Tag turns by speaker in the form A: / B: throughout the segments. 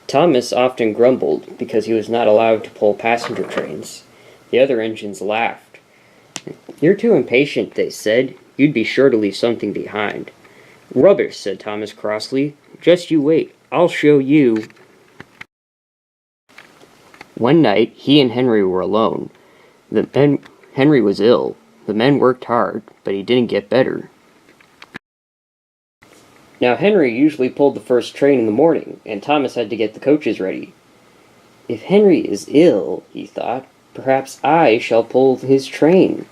A: Thomas often grumbled because he was not allowed to pull passenger trains. The other engines laughed. "You're too impatient," they said. "You'd be sure to leave something behind." "Rubbish," said Thomas crossly. "Just you wait. I'll show you." One night, he and Henry were alone. Henry was ill. The men worked hard, but he didn't get better. Now Henry usually pulled the first train in the morning, and Thomas had to get the coaches ready. "If Henry is ill," he thought, "perhaps I shall pull his train."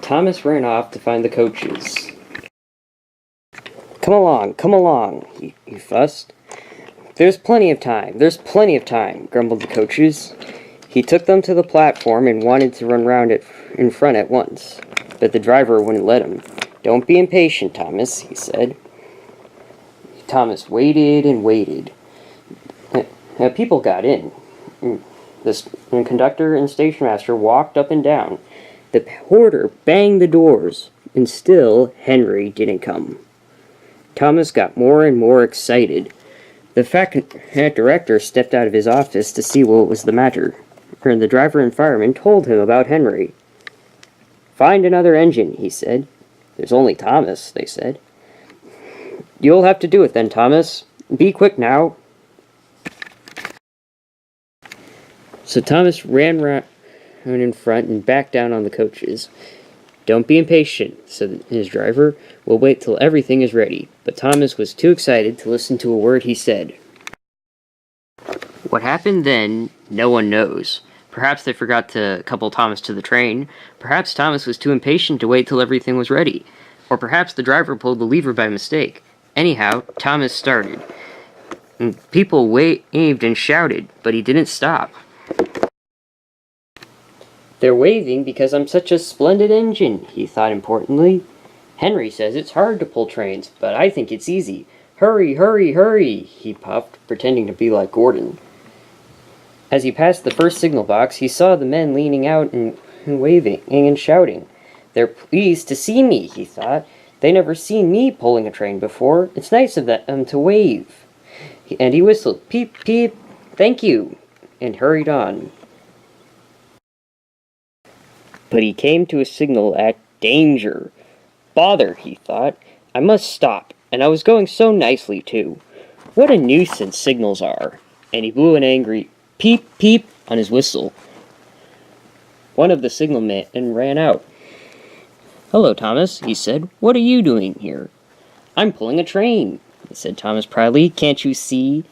A: Thomas ran off to find the coaches. Come along," he fussed. There's plenty of time," grumbled the coaches. He took them to the platform and wanted to run round it in front at once, but the driver wouldn't let him. "Don't be impatient, Thomas," he said. Thomas waited and waited. People got in. The conductor and station master walked up and down. The porter banged the doors, and still Henry didn't come. Thomas got more and more excited. The fat director stepped out of his office to see what was the matter, and the driver and fireman told him about Henry. "Find another engine," he said. "There's only Thomas," they said. "You'll have to do it then, Thomas. Be quick now." So Thomas ran round in front and backed down on the coaches. "Don't be impatient," said his driver. "We'll wait till everything is ready." But Thomas was too excited to listen to a word he said. What happened then, no one knows. Perhaps they forgot to couple Thomas to the train. Perhaps Thomas was too impatient to wait till everything was ready. Or perhaps the driver pulled the lever by mistake. Anyhow, Thomas started. And people waved and shouted, but he didn't stop. "They're waving because I'm such a splendid engine," he thought importantly. "Henry says it's hard to pull trains, but I think it's easy. Hurry, hurry, hurry," he puffed, pretending to be like Gordon. As he passed the first signal box, he saw the men leaning out and waving and shouting. "They're pleased to see me," he thought. "They never seen me pulling a train before. It's nice of them to wave." And he whistled, "Peep, peep, thank you," and hurried on. But he came to a signal at danger. "Bother," he thought. "I must stop, and I was going so nicely, too. What a nuisance signals are." And he blew an angry peep, peep on his whistle. One of the signalmen ran out. "Hello, Thomas," he said. "What are you doing here?" "I'm pulling a train," said Thomas proudly. "Can't you see?"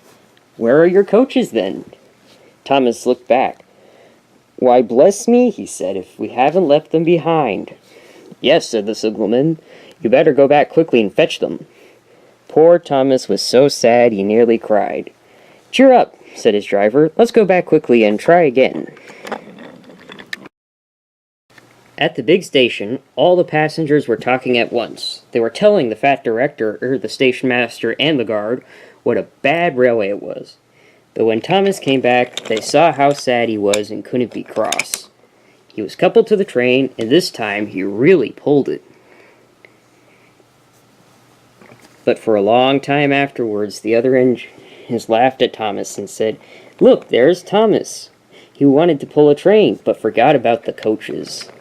A: "Where are your coaches, then?" Thomas looked back. "Why, bless me," he said, "if we haven't left them behind." "Yes," said the signalman. "You better go back quickly and fetch them." Poor Thomas was so sad he nearly cried. "Cheer up," said his driver. "Let's go back quickly and try again." At the big station, all the passengers were talking at once. They were telling the fat director, the station master, and the guard what a bad railway it was. But when Thomas came back, they saw how sad he was and couldn't be cross. He was coupled to the train, and this time he really pulled it. But for a long time afterwards, the other engines laughed at Thomas and said, "Look, there's Thomas. He wanted to pull a train, but forgot about the coaches."